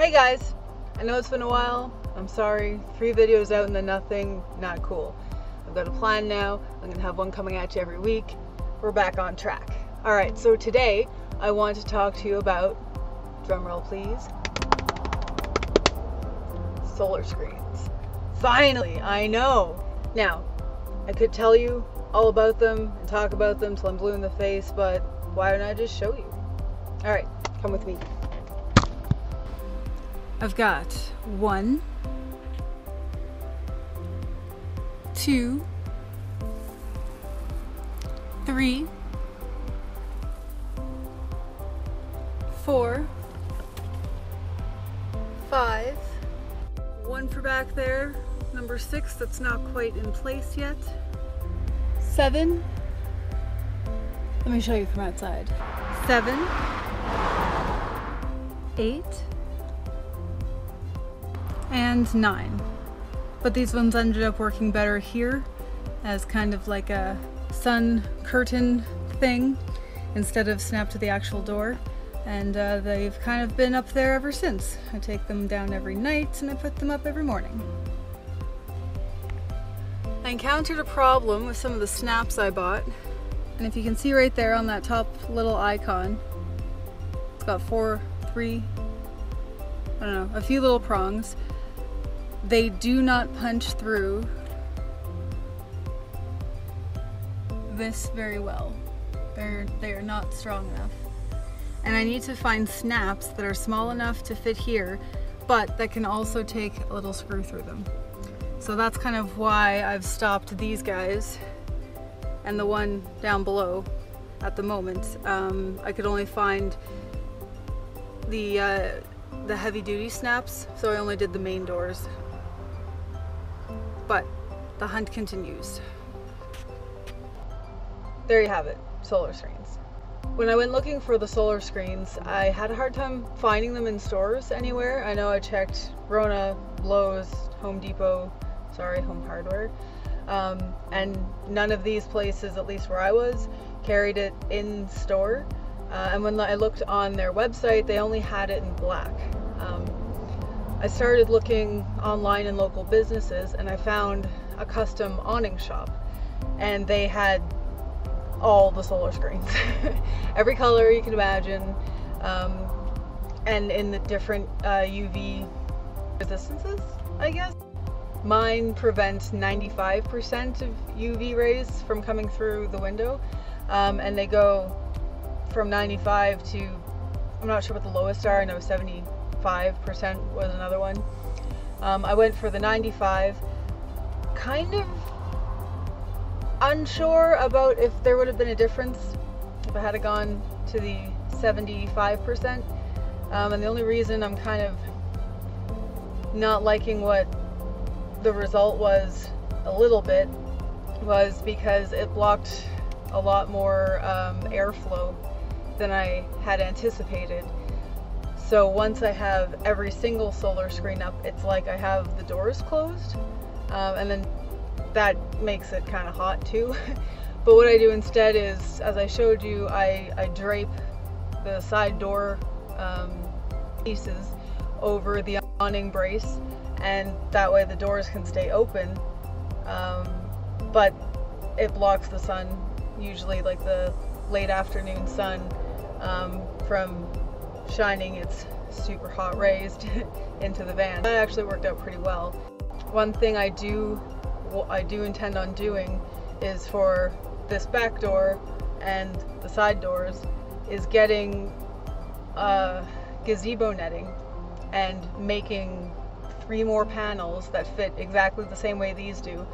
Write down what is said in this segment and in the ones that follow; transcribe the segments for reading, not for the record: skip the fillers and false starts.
Hey guys, I know it's been a while. I'm sorry. 3 videos out and then nothing. Not cool. I've got a plan now. I'm gonna have one coming at you every week. We're back on track. Alright, so today I want to talk to you about, drumroll please, solar screens. Finally, I know. Now, I could tell you all about them and talk about them till I'm blue in the face, but why don't I just show you? Alright, come with me. I've got 1, 2, 3, 4, 5, 1 for back there, number 6 that's not quite in place yet, 7, let me show you from outside, 7, 8, and 9. But these ones ended up working better here as kind of like a sun curtain thing instead of snapped to the actual door. And they've kind of been up there ever since. I take them down every night and I put them up every morning. I encountered a problem with some of the snaps I bought. And if you can see right there on that top little icon, it's got a few little prongs. They do not punch through this very well. They are not strong enough. And I need to find snaps that are small enough to fit here, but that can also take a little screw through them. So that's kind of why I've stopped these guys and the one down below at the moment. I could only find the heavy duty snaps, so I only did the main doors. But the hunt continues. There you have it, solar screens. When I went looking for the solar screens, I had a hard time finding them in stores anywhere. I know I checked Rona, Lowe's, Home Depot, Home Hardware, and none of these places, at least where I was, carried it in store. And when I looked on their website, they only had it in black. I started looking online in local businesses and I found a custom awning shop, and they had all the solar screens. Every color you can imagine, and in the different UV resistances, I guess. Mine prevents 95% of UV rays from coming through the window, and they go from 95 to, I'm not sure what the lowest are, I know 75% was another one. I went for the 95, kind of unsure about if there would have been a difference if I had gone to the 75%. And the only reason I'm kind of not liking what the result was a little bit was because it blocked a lot more airflow than I had anticipated. So once I have every single solar screen up, it's like I have the doors closed, and then that makes it kind of hot too. But what I do instead is, as I showed you, I drape the side door pieces over the awning brace, and that way the doors can stay open, but it blocks the sun, usually like the late afternoon sun, from shining its super hot rays into the van. That actually worked out pretty well. One thing I do intend on doing is, for this back door and the side doors, is getting gazebo netting and making 3 more panels that fit exactly the same way these do,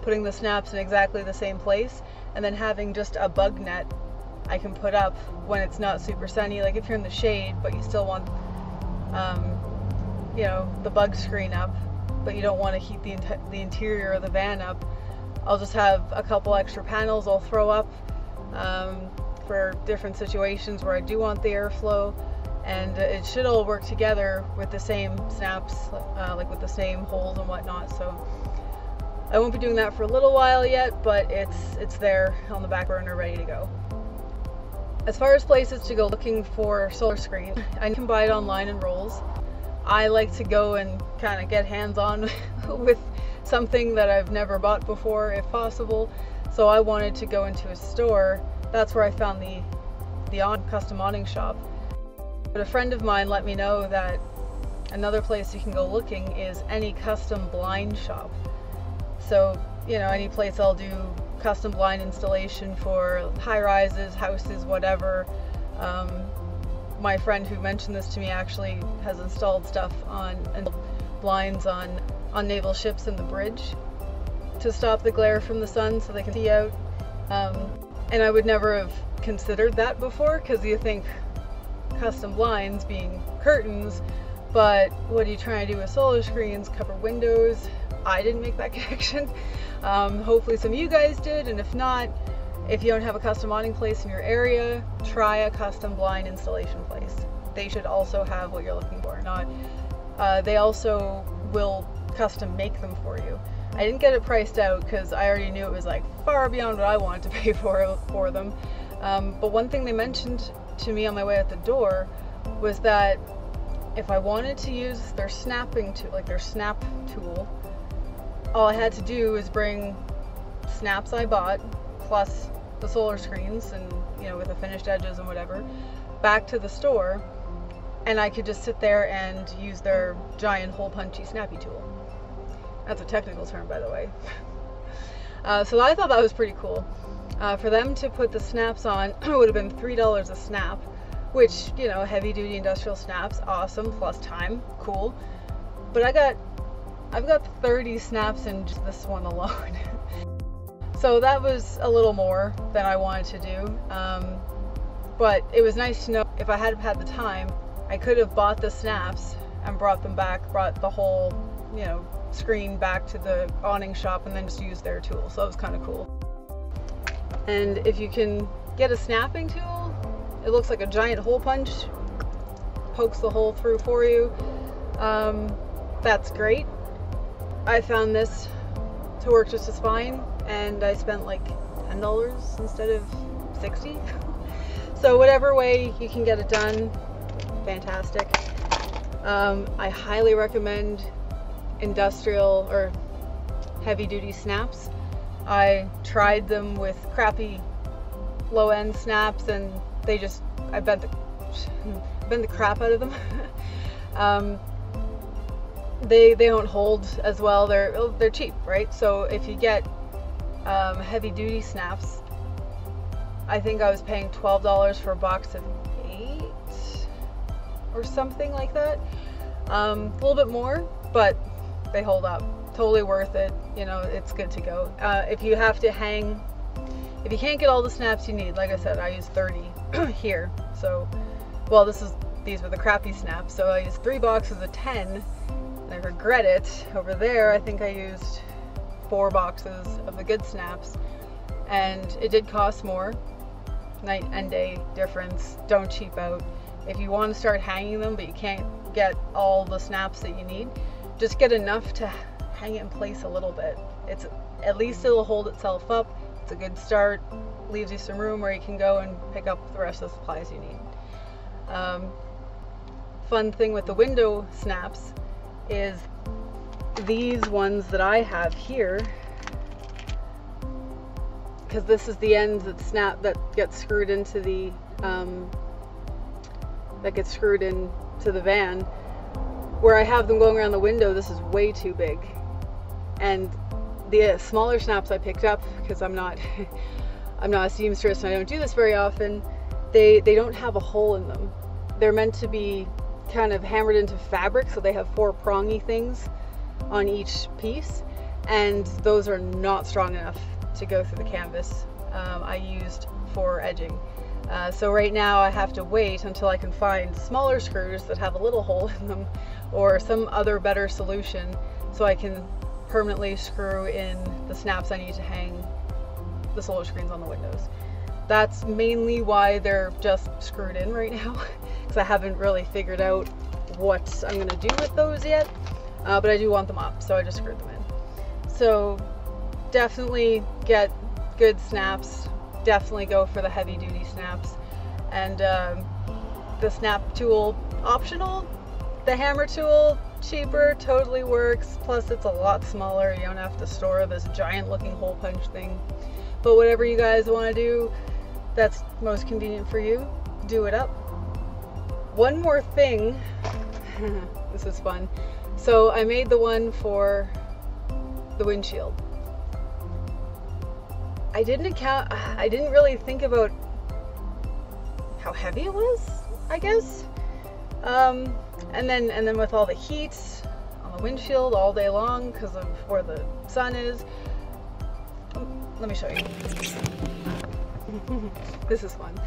putting the snaps in exactly the same place, and then having just a bug net I can put up when it's not super sunny, like if you're in the shade but you still want the bug screen up, but you don't want to heat the interior of the van up. I'll just have a couple extra panels I'll throw up for different situations where I do want the airflow, and it should all work together with the same snaps, like with the same holes and whatnot. So I won't be doing that for a little while yet, but it's there on the back burner ready to go. As far as places to go looking for solar screen, I can buy it online in rolls. I like to go and kind of get hands-on with something that I've never bought before if possible. So I wanted to go into a store. That's where I found the custom awning shop. But a friend of mine let me know that another place you can go looking is any custom blind shop. So, you know, any place I'll do custom blind installation for high rises, houses, whatever. My friend who mentioned this to me actually has installed stuff and blinds on naval ships in the bridge to stop the glare from the sun so they can see out. And I would never have considered that before, because you think custom blinds being curtains, but what are you trying to do with solar screens? Cover windows? I didn't make that connection. Hopefully some of you guys did, and if not, if you don't have a custom awning place in your area, try a custom blind installation place. They should also have what you're looking for. They also will custom make them for you. I didn't get it priced out because I already knew it was like far beyond what I wanted to pay for them. But one thing they mentioned to me on my way out the door was that if I wanted to use their snapping tool, like their snap tool, all I had to do was bring snaps I bought plus the solar screens and, you know, with the finished edges and whatever, back to the store, and I could just sit there and use their giant hole punchy snappy tool. That's a technical term, by the way. So I thought that was pretty cool. For them to put the snaps on, it would have been $3 a snap, which, you know, heavy duty industrial snaps, awesome, plus time, cool. But I've got 30 snaps in just this one alone. So that was a little more than I wanted to do. But it was nice to know if I had had the time, I could have bought the snaps and brought them back, brought the whole, you know, screen back to the awning shop and then just used their tool. So that was kind of cool. And if you can get a snapping tool, it looks like a giant hole punch, pokes the hole through for you. That's great. I found this to work just as fine, and I spent like $10 instead of $60. So whatever way you can get it done, fantastic. I highly recommend industrial or heavy duty snaps. I tried them with crappy low end snaps and they just, I bent the crap out of them. They don't hold as well. They're cheap, right? So if you get heavy duty snaps, I think I was paying $12 for a box of 8 or something like that. A little bit more, but they hold up. Totally worth it. You know, it's good to go. If you have to hang, if you can't get all the snaps you need, like I said, I use 30 here. So, well, these were the crappy snaps. So I used 3 boxes of 10. And I regret it. Over there, I think I used 4 boxes of the good snaps, and it did cost more. Night and day difference. Don't cheap out. If you want to start hanging them but you can't get all the snaps that you need, just get enough to hang it in place a little bit. It's at least it'll hold itself up. It's a good start. Leaves you some room where you can go and pick up the rest of the supplies you need. Fun thing with the window snaps is these ones that I have here, because this is the ends that gets screwed into the van. Where I have them going around the window, this is way too big, and the smaller snaps I picked up, because I'm not a seamstress and I don't do this very often, they don't have a hole in them. They're meant to be kind of hammered into fabric, so they have 4 prongy things on each piece, and those are not strong enough to go through the canvas I used for edging. So right now I have to wait until I can find smaller screws that have a little hole in them, or some other better solution, so I can permanently screw in the snaps I need to hang the solar screens on the windows. That's mainly why they're just screwed in right now, because I haven't really figured out what I'm going to do with those yet, but I do want them up, so I just screwed them in. So definitely get good snaps, definitely go for the heavy duty snaps, and the snap tool optional, The hammer tool, cheaper, totally works. Plus it's a lot smaller. You don't have to store this giant looking hole punch thing. But whatever you guys want to do, that's most convenient for you, do it up. One more thing, this is fun. So I made the one for the windshield. I didn't really think about how heavy it was, I guess. And then with all the heat on the windshield all day long because of where the sun is. Let me show you. This is fun.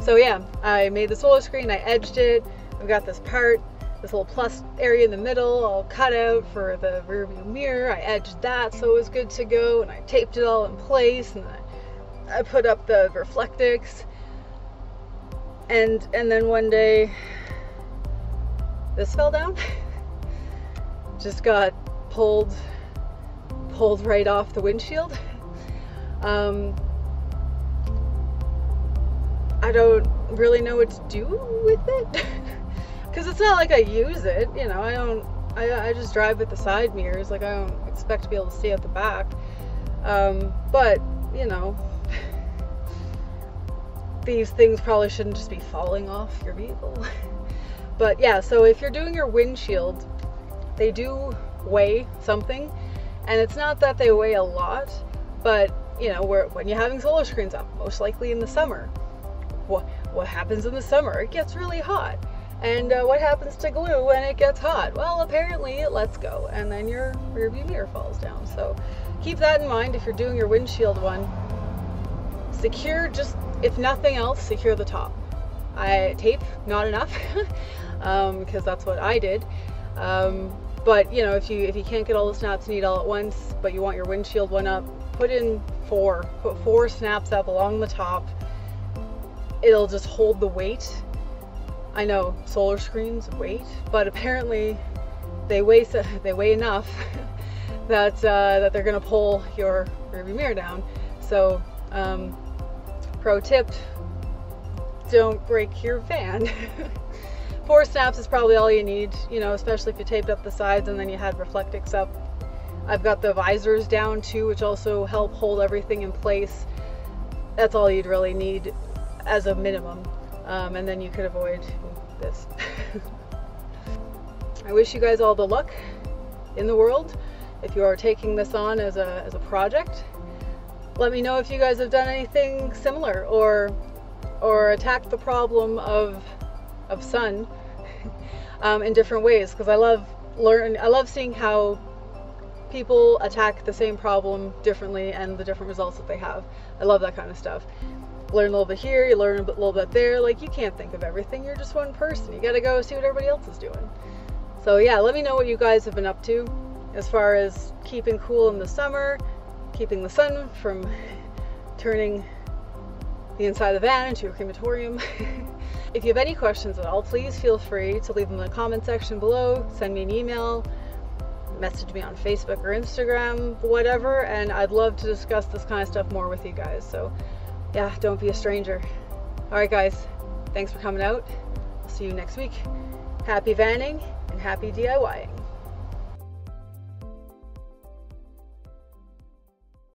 So yeah, I made the solar screen, I edged it. I've got this part, this little plus area in the middle, all cut out for the rear view mirror. I edged that so it was good to go, and I taped it all in place, and I put up the Reflectix. And then one day, this fell down. Just got pulled right off the windshield. I don't really know what to do with it because it's not like I use it, you know. I just drive with the side mirrors. Like, I don't expect to be able to see out the back, but you know, these things probably shouldn't just be falling off your vehicle. But yeah, so if you're doing your windshield, they do weigh something, and it's not that they weigh a lot, but you know, when you're having solar screens up, most likely in the summer, what happens in the summer? It gets really hot. And what happens to glue when it gets hot? Well, apparently it lets go, and then your rear view mirror falls down. So keep that in mind if you're doing your windshield one. Secure, just if nothing else, secure the top. Tape, not enough, because that's what I did. But you know, if you can't get all the snaps you need all at once, but you want your windshield one up, put four snaps up along the top. It'll just hold the weight. I know solar screens weight, but apparently they weigh enough that they're gonna pull your rearview mirror down. So pro tip, don't break your van. 4 snaps is probably all you need, you know, especially if you taped up the sides and then you had Reflectix up. I've got the visors down too, which also help hold everything in place. That's all you'd really need as a minimum, and then you could avoid this. I wish you guys all the luck in the world if you are taking this on as a project. Let me know if you guys have done anything similar or attacked the problem of sun in different ways, because I love seeing how people attack the same problem differently and the different results that they have. I love that kind of stuff. Learn a little bit here, you learn a little bit there. Like, you can't think of everything, you're just one person. You gotta go see what everybody else is doing. So yeah, let me know what you guys have been up to as far as keeping cool in the summer, keeping the sun from turning the inside of the van into a crematorium. If you have any questions at all, please feel free to leave them in the comment section below, send me an email, message me on Facebook or Instagram, whatever, and I'd love to discuss this kind of stuff more with you guys. So yeah, don't be a stranger. Alright guys, thanks for coming out. I'll see you next week. Happy vanning and happy DIYing.